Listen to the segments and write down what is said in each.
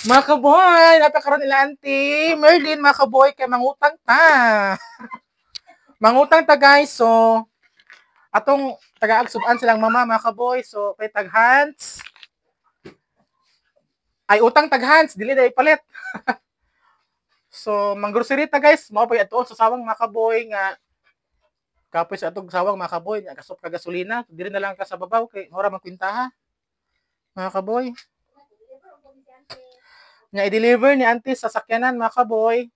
Mga kaboy, natakaroon nila Auntie Merlin, mga kaboy, kay mangutang ta. Mangutang ta guys, so atong taga-agsuban silang mama, mga kaboy, so kay taghans. Ay, utang taghans, dili day palit. So, manggrocery ta guys, mao pa atuon sa sawang mga kaboy nga kapoy sa atong sawang mga kaboy, nga kasop ka gasolina, dili na lang ka sa babaw kay ora man kwintaha. Mga kaboy. Nga i-deliver ni Auntie sa sakyanan mga kaboy.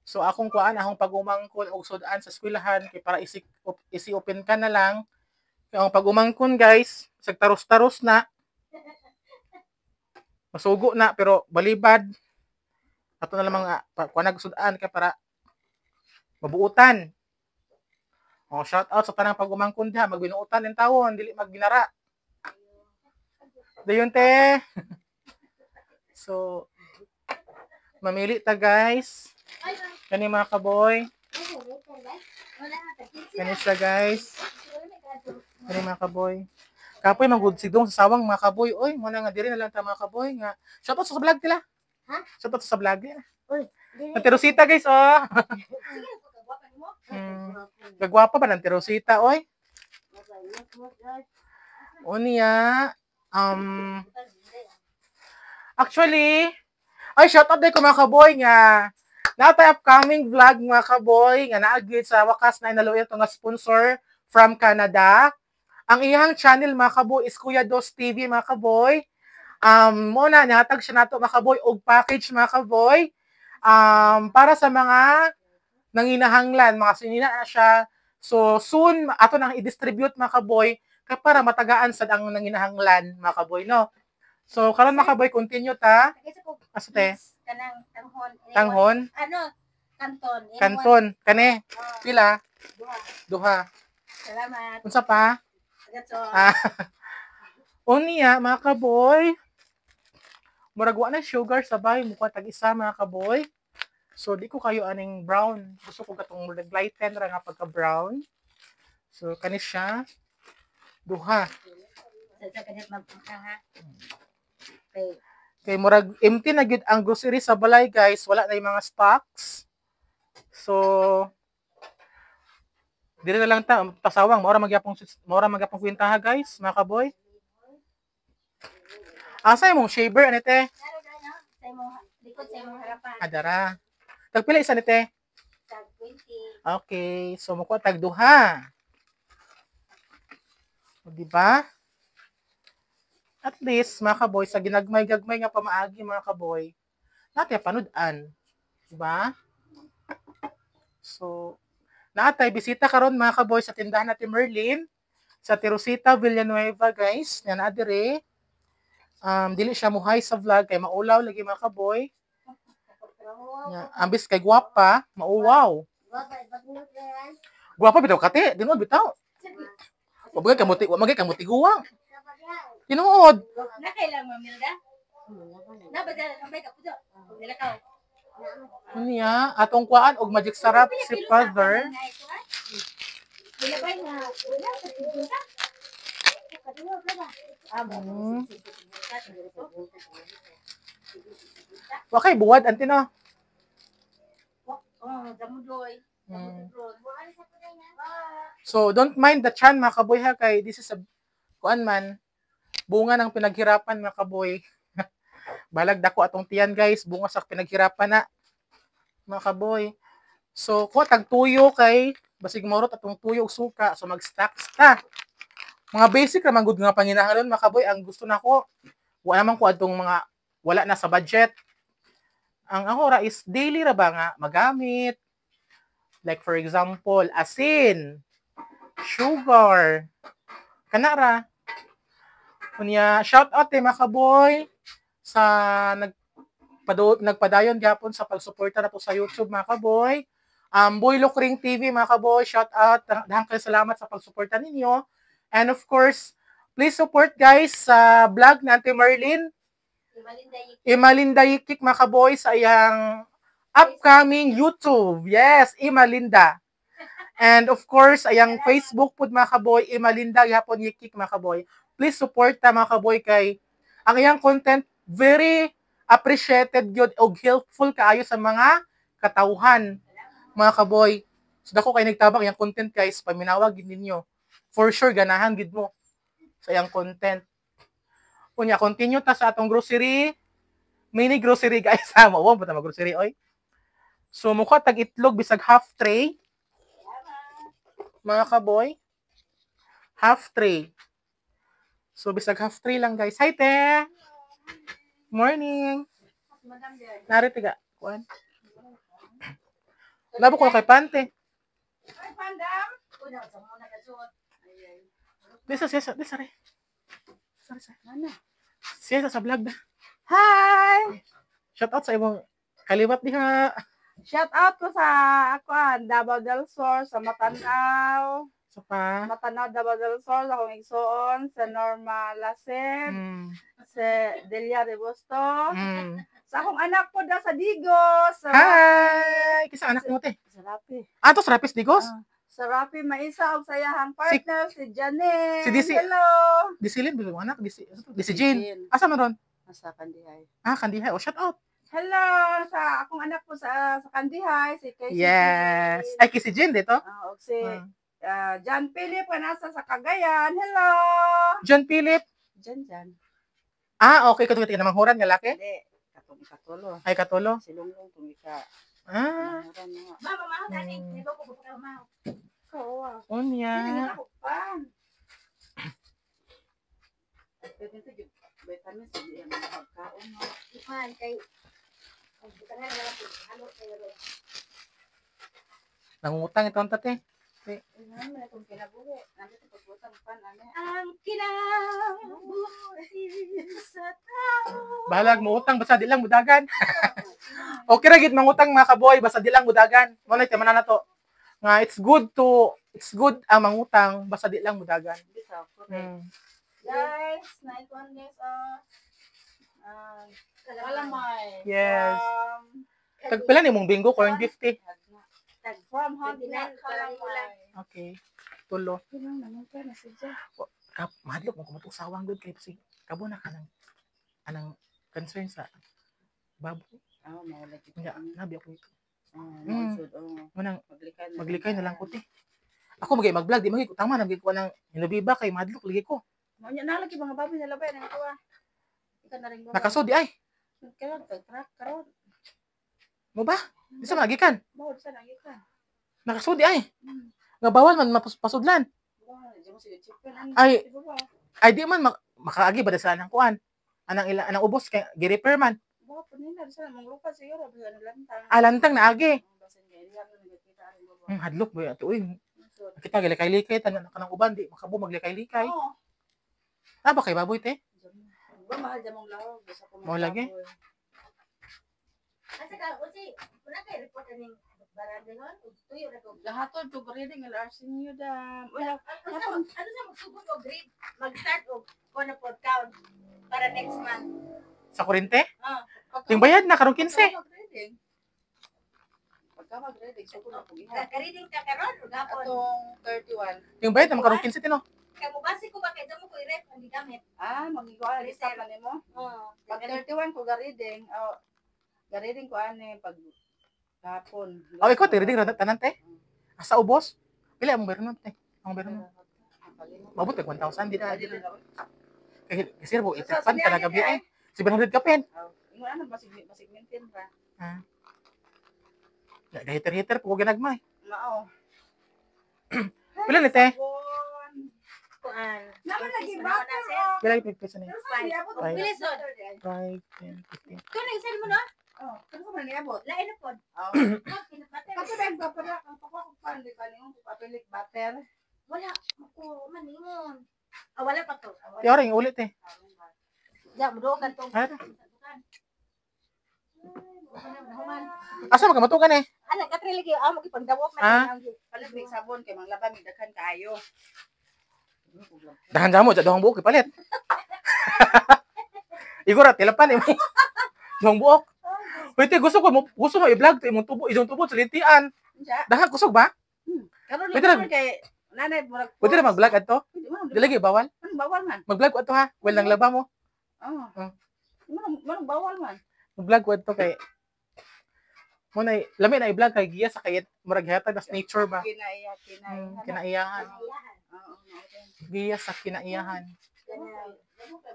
So akong kuan akong pag-umangkon og sudan sa eskwelahan kay para isi-open ka na lang. Kay ang pag-umangkon guys, sag taros-taros na. Masugo na pero balibad. Ato na lang mga kuan sudan kay para mabuutan. Oh, shout out sa tanang pag-umangkon diha, magbinuutan ning tawon, dili magginara. Dayon te. So mamili ta guys. Kani mga kaboy. Kani siya guys. Kani mga kaboy. Kapoy magud sigdong sa sawang mga kaboy. Oy, mo na nga diri na lang ta mga kaboy nga. Shout out sa vlog nila. Ha? Shout out sa vlog nila. Oy, Terosita guys oh. Gagwapa ba ng Terosita oy? Unya actually, ay shout out din ko mga kaboy nga natay upcoming vlog mga kaboy nga naagid sa wakas na inaluya to nga sponsor from Canada. Ang iyang channel mga kaboy is Kuya Dos TV mga kaboy. Muna nihatag siya nato mga kaboy og package mga kaboy. Para sa mga nanginahanglan, mga sinina na siya. So soon ato nang i-distribute mga kaboy kay para matagaan sad ang nanginahanglan mga kaboy no. So karon mga kaboy continue ta. Asate. Kanang tanghon. Tanghon? Ano? Kanton. Kanton. Kane? Pila? Duha. Salamat. Unsa pa? Gatso. Unya, mga kaboy. Murag wa na sugar sabay mukha tag-isa mga kaboy. So di ko kayo aning brown. Gusto ko katong murag lighten ra nga pagka-brown. So kani siya. Duha. Sa kanit magpaka. Okay. Kay murag empty na gyud ang grocery sa balay guys, wala na yung mga stocks. So dili na lang ta pasawang maura magyapong kwintaha guys, mga kaboy. Asa imong shaver ani te? Sa imong likod sa imong harapan. Adara. Tagpila isa ni te? Tag 20. Okay, so mo ko tag duha. O di ba? At least, mga kaboy, sa ginagmay-gagmay nga pamaagi, mga kaboy, natin panudan. Diba? So, naatay, bisita karon mga kaboy, sa tindahan natin Merlin, sa Terosita, Villanueva, guys, yan adire. Dili siya muhay sa vlog, kay maulaw lagi mga kaboy. Ambis kay guwapa, mauwaw. Guwapa bitaw kate, di mo bitaw. Wag kamuti guwang. Tinuod. Na kailang mamilda? Na ba ambay ka puso? Nilakaw. Niya, atong kuan og magic sarap si father. Bilabay na. Wa kay buwad anti no. Damudoy. So don't mind the chan mga kaboy ha kay this is a kuan man bunga ng pinaghirapan mga kaboy. Balag dako atong tiyan guys, bunga sa pinaghirapan na mga kaboy. So ko tag tuyo kay basig morot atong tuyo og suka so mag-stocks ta. Mga basic ra man gud nga panginahanglan mga kaboy ang gusto nako. Wa naman ko atong mga wala na sa budget. Ang ako ra is daily ra ba nga magamit. Like for example, asin, sugar, kanara. Kunya, shout out mga kaboy sa nagpadayon gyapon sa pagsuporta nato sa YouTube mga kaboy. Boy Lokring TV mga kaboy, shout out. Dahang kayo salamat sa pagsuporta ninyo. And of course, please support guys sa vlog ni Auntie Merlin. Imalinda Yikik mga kaboy sa iyang upcoming YouTube. Yes, Imalinda. And of course, ayang Facebook pud mga kaboy, Imalinda Yapon Yikik mga kaboy. Please support ta mga kaboy kay ang iyang content very appreciated gyud og helpful kaayo sa mga katawhan, mga kaboy. So dako kay nagtabang yang content guys, paminawag gid ninyo. For sure ganahan gid mo sa yang content. Unya continue ta sa atong grocery. Mini grocery guys ha, mao ba ta grocery oy. So mukha tag itlog bisag half tray. Mga kaboy, half tray. So bisag half tray lang guys. Hi te. Morning. Nari tiga. Kuan. Labo ko kay pante. Ay, pandam. Una sa muna ka suot. Desa siya re. Sorry. Ano? Siya sa vlog na. Hi! Shout out sa imong kaliwat diha. Shout out ko sa Davao del Sur, sa Matanaw. Sa pa. Matanaw, Davao del Sur, akong igsuon, sa Norma Lased, sa Delia de Busto. Sa akong anak ko da sa Digos. Hi! Kisa anak mo te? Sa Rapi. Ah, to sa Rapis Digos? Sa Rapi, maisa ang sayahang partner, si Janet. Si DC. Hello! Disilin bilog anak, Disi Jean. Asa man ron? Nasa Kandihay. Ah, Kandihay. Oh, shout out. Hello! Sa akong anak ko sa Kandihay, si Casey. Yes. Ay, si Jean dito? O si John Philip, nasa sa Cagayan. Hello! John Philip. Jan. Ah, okay. Katong tika namang huran nga laki? Hindi. Katong ikatulo. Ay, katulo. Silunglong tumika. Ah, Nahuran nga. Mama, mahal tani. Ito ko buka mahal. Oo. unya. Hindi nga ako pa. Pwede ito yung vitamins. Hindi yan mga pagkaon. No? Ipan kay buka na lang halo kayo ro. Nangungutang ito ang tate. Ano naman itong kinabuhi. Nandito pagbutan pan. Ang kinabuhi sa tao. Bahalag mo utang basta di lang mudagan. Okay ra gid mangutang mga kaboy basta di lang mudagan. Mo na man na to. Nga it's good ang mangutang basta di lang mudagan. Bisa. Guys, night one guys. Kalamay. Yes. Tagpila ni mong bingo corn 50. From Honda, Kalamay. Okay. Tulo. Ilang naman ka na siya. Madlok mo kumatong sawang good kay si kabo na kanang anang concern sa baboy. Mawala kita. Nga, nabi ako ito. Magsud. Manang Maglikay maglikay na lang ko ti. Ako mag-vlog di magi ko tama nagi ko nang hinubiba kay madlok lagi ko. Maunya na lagi mga baboy na labay na kuha. Ika na rin ba? Nakasudi ay. Karon track karon. Mo ba? Di sa magikan. Mao sa nang ika. Nakasudi ay. Nga bawal man mapasudlan. Ay. Ay di man makaagi ba sa anang kuan. Anang ubos kay gi-repair man. Ba pa nila sa mong lupa siguro ba na lantang. Alantang na agi. Basin kay iya na nagkita rin ba. Hadlok ba ato uy. Kita gilikay-likay tanan kanang uban di makabo maglikay-likay. Oo. Ah ba kay baboy te? Ba mahal jamong lawa bisa ko. Mao lagi? Asa ka usi, kuna kay report aning barangay hon, tuyo na ko. Lahaton to reading el arsenio da. Wala. Ano sa magsugod og grade, mag-start og kono pod count para next month. Sa kurente? Ah, Yung bayad na karong 15. Pagka mag-reading so kuno pug iha. ka-reading ka karon ug hapon. Atong 31. Yung bayad na karong 15 tino. Kay mo base ko ba kay damo ko i-ref ang gigamit. Magigawa lista pa nimo. Oo. Pag 31 ko ga-reading, ga-reading ko ani pag hapon. Oh, ikaw te reading tanan te. Asa ubos? Pila ang meron te? Ang meron. Mabot kay 1,000 di na. Kasi mo itipan ka na gabi ay. 700 ka pen. Ingon ana basig maintain pa. Hiter-hiter po ginagmay. Mao. Pila ni te? Kuan. Naman lagi ba? Pila yung pagpisa niya? Five. Bilis on. 5, 10, 15. Kuno isend mo no? Ano ko man niabot? Lain na pod. Pinapatay. Kasi bang papara ang pakukupan di kaning papilik butter. Wala ako maningon. Wala pa to. Yung ulit eh. Ja, mudogan tong. Ano? Asa Asa magamatukan eh? ana katri lagi amo gipagdawok Ah? na Palibig sabon kay manglaba mi daghan kaayo. Dahan jamo, dohang buok ipalit. Igora tilapan eh. Dohang buok. Pwede gusto mo i-vlog to imong tubo sa lintian. Dahan kusog ba? Karon Pwede na- lang kay nanay murag. Pwede na mag-vlog adto? Pwede man. Dili lagi bawal. Ano bawal man? Mag-vlog adto ha. Well nang laba mo. Oo. Manong bawal man. Vlog ko to kay mo na lami na i-vlog kay giya sa kay murag hatag as nature ba. Kinaiyahan. Kinaiyahan. Oo, Giya sa kinaiyahan.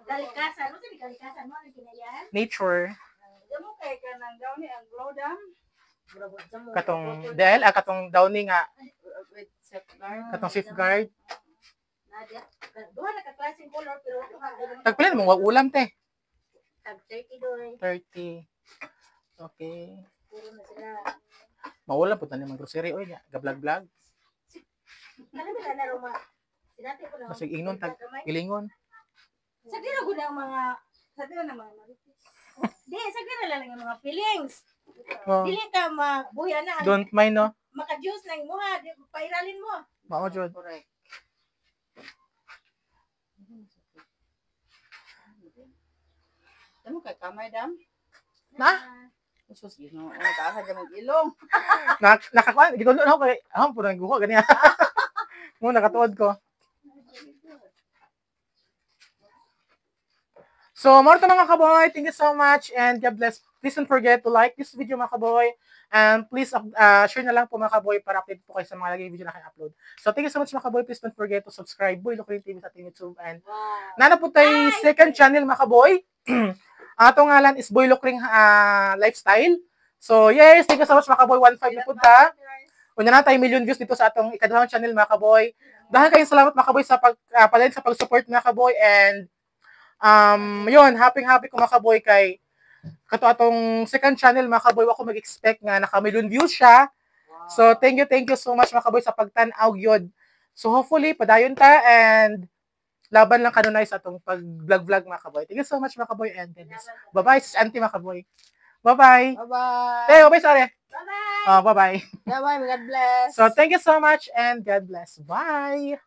Kalikasan. Ano sa kalikasan mo? Ano kinayahan? Nature. Damo kay kanang daw ni ang glow dam Katong dahil katong downy nga with safeguard. katong safeguard. Nadia. Duha na ka-klaseng color pero Tagpila mo ulam te. tag 30 doy. 30. Okay. Puro na sila. Maulam po tayo ng grocery oy nga gablag-vlog. Ano ba na Roma? Sinati ko na. Kasi inon tag gilingon. Sa dira ko na ang mga Sa dira na mga marites. di sa dira lang ang mga feelings. Oh, Dili ka mabuya na don't mind no. maka-juice na mo ha, pairalin mo. Mao jud. Correct. Damo kay kamay dam. Na? Sus, Ginoo, taasa ka mag-ilong. Nakakuan gitulo na ako kay puro nagguho ganiya. Mo nakatuod ko. So, more to mga kaboy. Thank you so much and God bless. Please don't forget to like this video mga kaboy. And please share na lang po mga kaboy para update po kayo sa mga lagi video na kayo upload. So, thank you so much mga kaboy. Please don't forget to subscribe Boy Lucrin TV sa ating YouTube. And nana po tayo second channel mga kaboy. Atong ngalan is Boy Lucrin Lifestyle. So, yes, thank you so much mga kaboy. 1.5 na po ta. Unya na tayo million views dito sa atong ikaduhang channel mga kaboy. Dahil kayong salamat mga kaboy sa pag-support mga kaboy. And yun, happy ko mga kaboy kay kato atong second channel mga kaboy ako mag-expect nga naka-million views siya. So thank you so much mga kaboy sa pagtan-aw gyud. So hopefully padayon ta and laban lang kanunay sa atong pag-vlog mga kaboy. Thank you so much mga kaboy and bye-bye sis auntie mga kaboy. Bye-bye. Bye-bye. Hey, bye sorry. Bye-bye. Bye-bye. Bye-bye. God bless. So thank you so much and God bless. Bye.